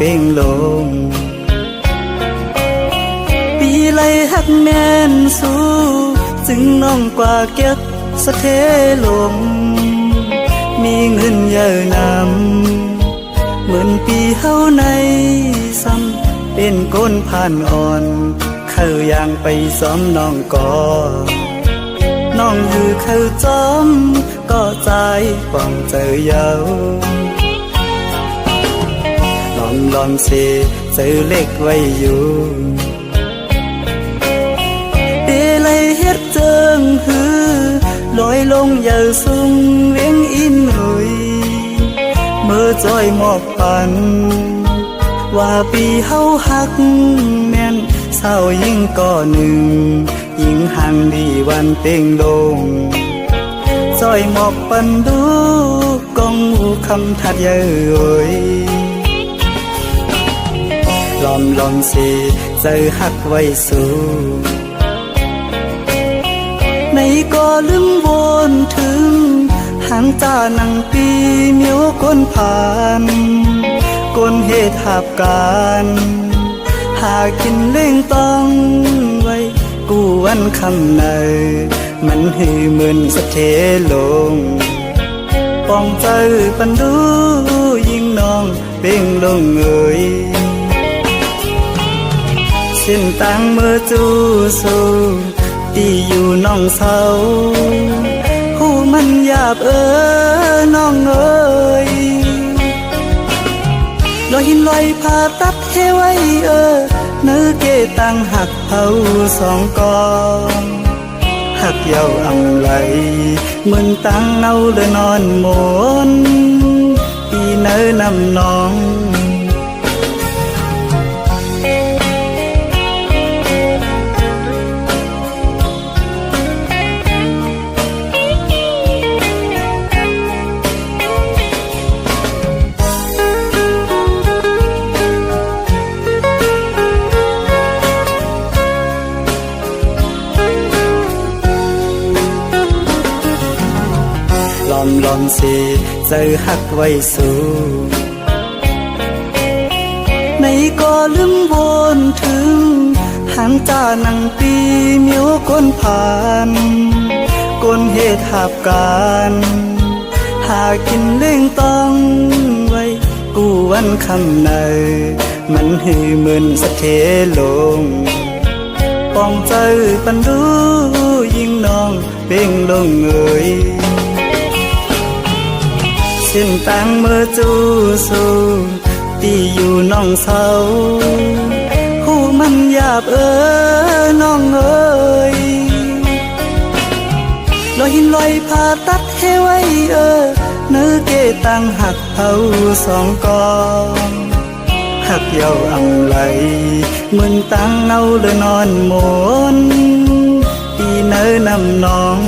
เป่งลงปีไลหักแม่นสู้จึงน้องกว่าเก็บสะเทลมมีเงินเยอะนำเหมือนปีเฮาในซ้ำเป็นก้นผ่านอ่อนเข้าอย่างไปซ้อมน้องก่อน้องอยู่เข้าจอมก็ใจป้องเจอเยาลองสิเจอเล็กไว้อยู่เปเลยเฮ็ดเจิงหือลอยลงอย่าสุ่งเวียงอินหนุ่ยเมื่อจอยหมอกปันว่าปีเฮาหักแม่นเศร้ายิ่งก่อหนึ่งยิ่งห่างดีวันเป่งลงจอยหมอกปันดูกองหูคำทัดเย้ยลองสิเจอหักไว้สู้ในก็ลืมวนถึงหางตานังปีเมียวก้นผ่านก้นเหตุหับการหากินเล่งต้องไว้กูวันคำในมันหือเหมือนสะเทลงป้องเจอปันดูยิ่งน้องเป่งลงเอ่ยเส้นต่างเมื่อจูสู้ที่อยู่น้องเศร้าหูมันหยาบน้องเอ๋ยลอยหินลอยผ่าตัดเทไว้เนื้อเกตังหักเผาสองกองหักเย้าอำไหลเหมือนตังเนาเลยนอนหมนปีเนื้อนำน้องลองสิเจอหักไว้สู้ในก็ลืมวนถึงหางตานังปีเมียวก้นผ่านก้นเหตุหับการหากินเล่งต้องไว้กูวันคำในมันหือเหมือนสะเทลงป้องเจอปันดูยิ่งน้องเป่งลงเอ่ยเส้นต่างเมื่อจูสู้ที่อยู่น้องเศร้าหูมันหยาบน้องเอ๋ยลอยหินลอยผ่าตัดเทไว้เนื้อเกตังหักเผาสองกองหักเย้าอำไหลเหมือนตังเนาเลยนอนหมนปีเนื้อนำน้อง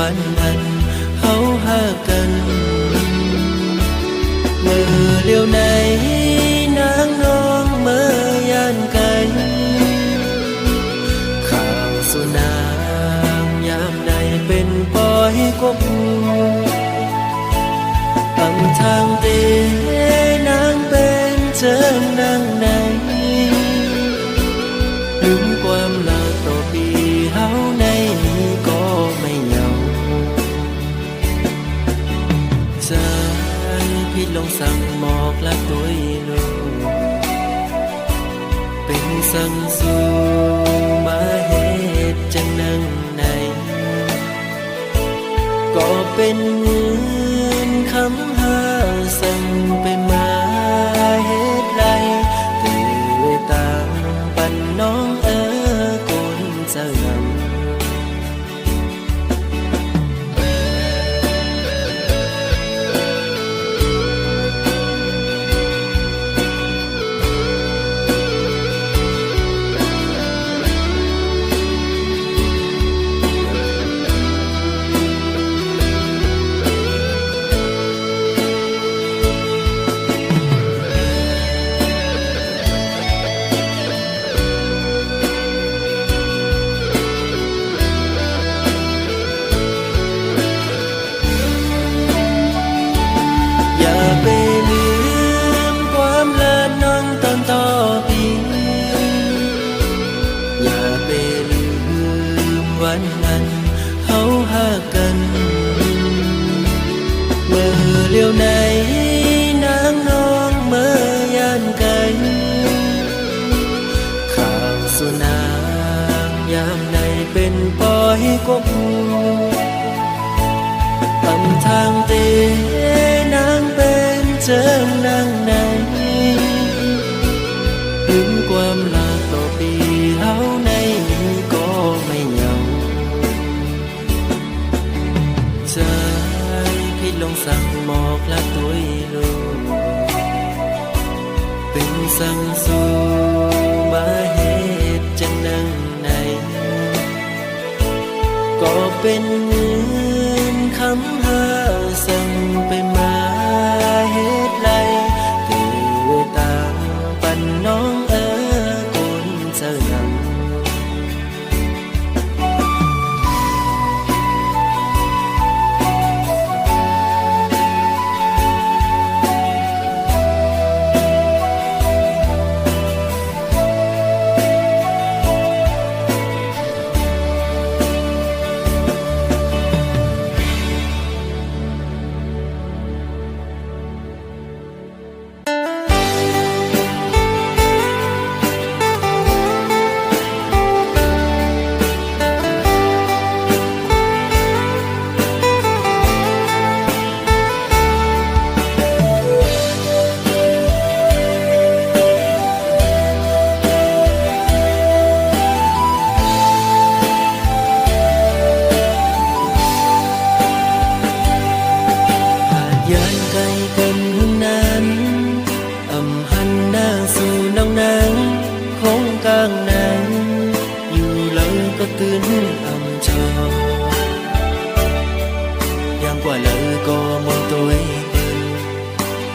วันนั้นเฮาหากันเมื่อเลี้ยวไหนนางน้องเมื่อยานไกลข่าวสุนางยามใดเป็นปล่อยกบตำทางเตนางเป็นเชิงนางไหนลืมความลาต่อปีเฮาในนี้ก็ไม่เหงาใจพี่ลงสั่งหมอกละตัวลูกเป็นสั่งสู่มาเหตุจังนั่งในก็เป็นเงินคำหาสั่งไปมาเหตุไรตื่นตามปันน้องคนเสื่อมวันนั้นเฮาหากันเมื่อเลี้ยวไหนนางน้องเมื่อยานไกลข่าวสุนางยามใดเป็นปล่อยกบตำทางเตนางเป็นเจิงนางไหนลืมความลาต่อปีเฮาในนี้ก็ไม่เหงาใจพี่ลงสั่งหมอกละตัวลูกเป็นสั่งสู่มาเหตุจังนั่งในก็เป็นเงินคำหาสั่งไปมาเหตุไรตื่นตามปันน้องคนเสื่อม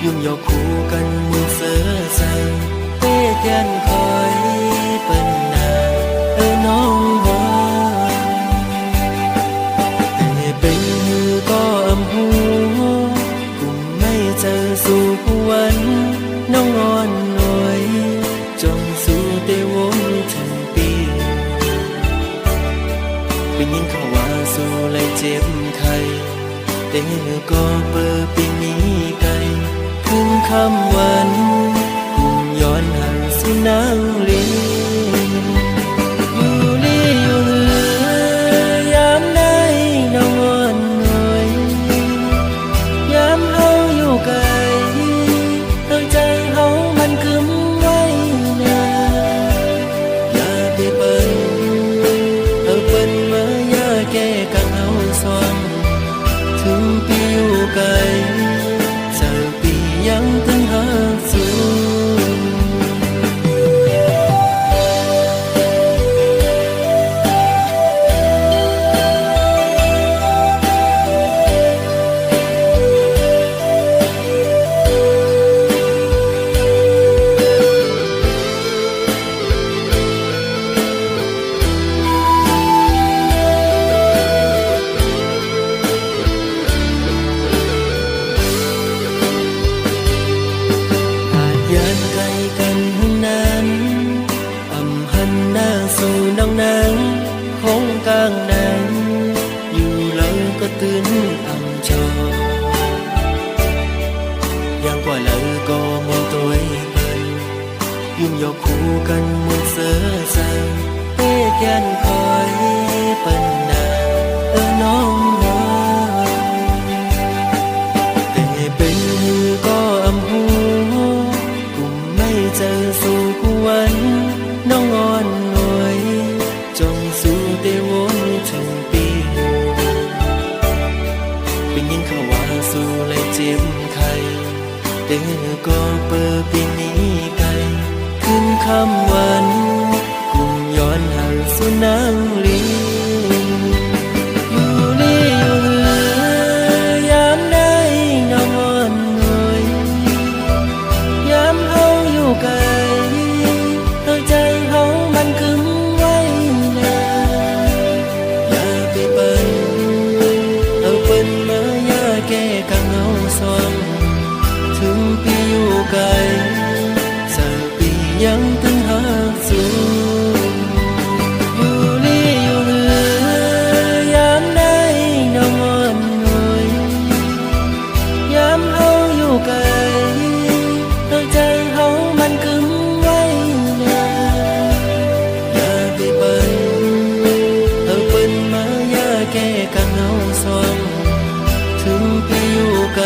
ยุ่งยอกคู่กันมือเสือใส่เต้แกนคอยเปิ้นนาน้องว่าแต่เป็นมือก็อำหูกุมไม่เจอสู่วันน้องอ่อนหน่อยจงสู่เตวนถึงปีเป็นยินเขาว่าสู่เลยเจ็บไข้แต่ก็เปิดปีนี้ไกลถึงคำวันกุมย้อนหันสู่นางลีอยู่ลีอยู่เหือยามใดน้องอ่อนหน่อยยามเฮาอยู่ไกลตั้งใจเฮามันคืมไว้นาอย่าไปเปิ้นเปิ้นมาอย่าแก้กังเฮาสอนถึงปีอยู่ไกลยังถึงหาสูง กลางในอยู่แล้วก็ตื่นอำจอยังกว่าแล้วก็มองตัวเปิ้นยุ่งยกคู่กันมองเสือใส่เต้แกนคอยเปิ้นนาน้องน้อยแต่เป็นก็อำหูกุมไม่เจอสู่กูวันน้องอ่อนหน่วยจงสู่เตวนถึงปีเป็นยิงเขาว่าสู่เลยเจ็บไข้เด้อก็เปิดปีนี้ไกลขึ้นคำวันกุมย้อนหันสู่นางลีอยู่นี่อยู่เหือยามได้น้องอ่อนหน่วยยามเฮาอยู่ไกลใจเฮามันคึมไว้นาอย่าไปเปิ้นเอาเปิ้นมาอย่าแก้กังเอาสวงถึงปีอยู่ไกลสักปียังถึงหากสูงอยู่นี่อยู่เหือยามได้น้องอ่อนหน่วยยามเฮาอยู่ไกลใจเฮามันคึมแก้กังเอาสวงถึงปีอยู่ไกล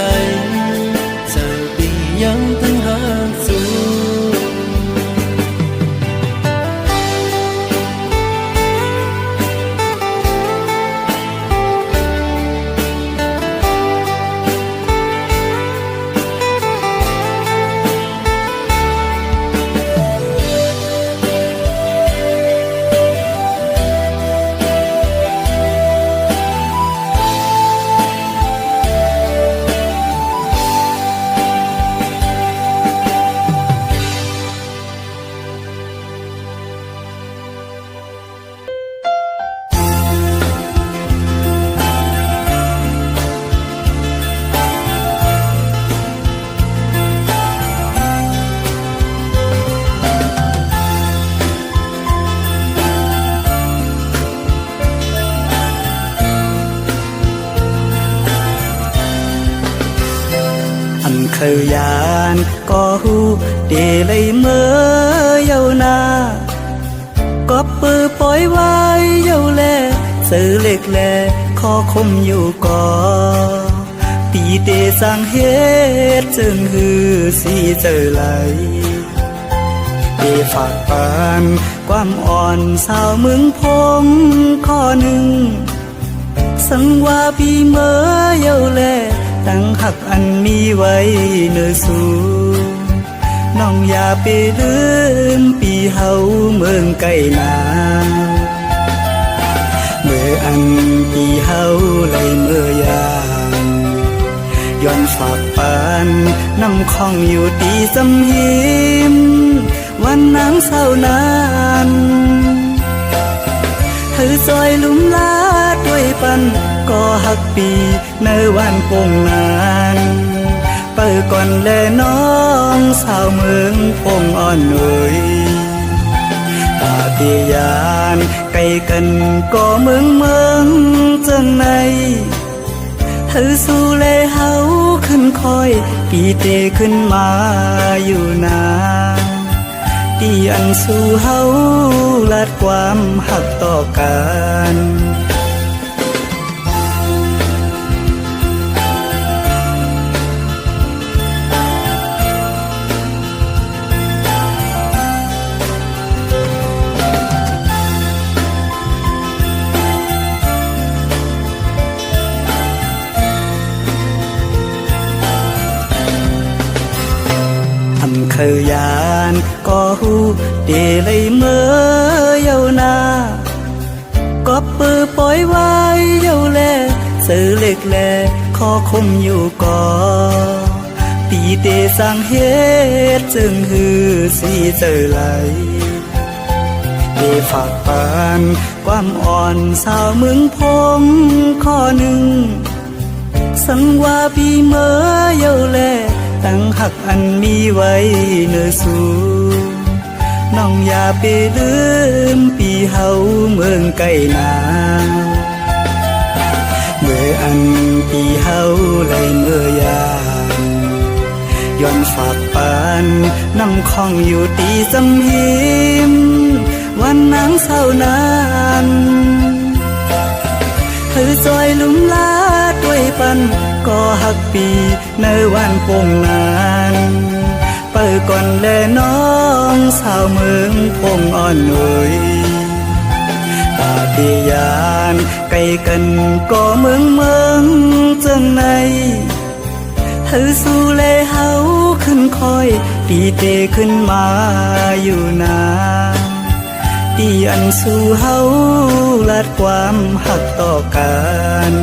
สักปียังถึงหากสูงเคยยานก็หูเดเลยเมื่อเยานาก็ปือปล่อยไว้เยาแลสื่อเล็กแลขอคมอยู่ก่อปีเตสร้างเฮ็ดจึงหือสีเจอไหลเดฝากปานความอ่อนสาวเมืองพงข้อหนึ่งสังว่าพี่เมื่อเยาแลตั้งหักอันมีไว้เนื้อสูน้องอย่าไปลืมปีเฮาเมืองไกลนาเมื่ออันปีเฮาไหลเมื่อยามย้อนฝากปานน้ำคองอยู่ตีสำหิมวันน้ำเศร้านานเธอซอยลุ่มลาด้วยปันก็หักปีในวันปงนานเปิดก่อนแลน้องสาวเมืองพงอ่อนหน่อยตาเตียานไกลกันก็เมืองจังในเธอสู้แลเฮาขึ้นคอยปีเตขึ้นมาอยู่นาที่อันสู้เฮาลัดความหักต่อกันเคยยานก็หูเดเลยเมื่อเยานาก็ปือปล่อยไว้เยาแลสื่อเล็กแลขอคมอยู่ก่อปีเตสร้างเฮ็ดจึงหือสีเจอไหลเดฝากปานความอ่อนสาวเมืองพงข้อหนึ่งสังว่าพี่เมื่อเยาแลตั้งหักอันมีไว้เนื้อสู น้องอย่าไปลืมปีเฮาเมืองไก่นาเมื่ออันปีเฮาไหลเมื่อยามย้อนฝากปานน้ำคองอยู่ตีสำหิมวันนางเศร้านานเธอซอยลุมลาด้วยปันก็หักปีในวันโป่งนานเปิดก่อนแลน้องสาวเมืองพงอ่อนหน่อยตาเดียานไกลกันก็เมืองจังในเธอสู้แลเฮาขึ้นคอยตีเตขึ้นมาอยู่นาตีอันสู่เฮาลาดความหักต่อกัน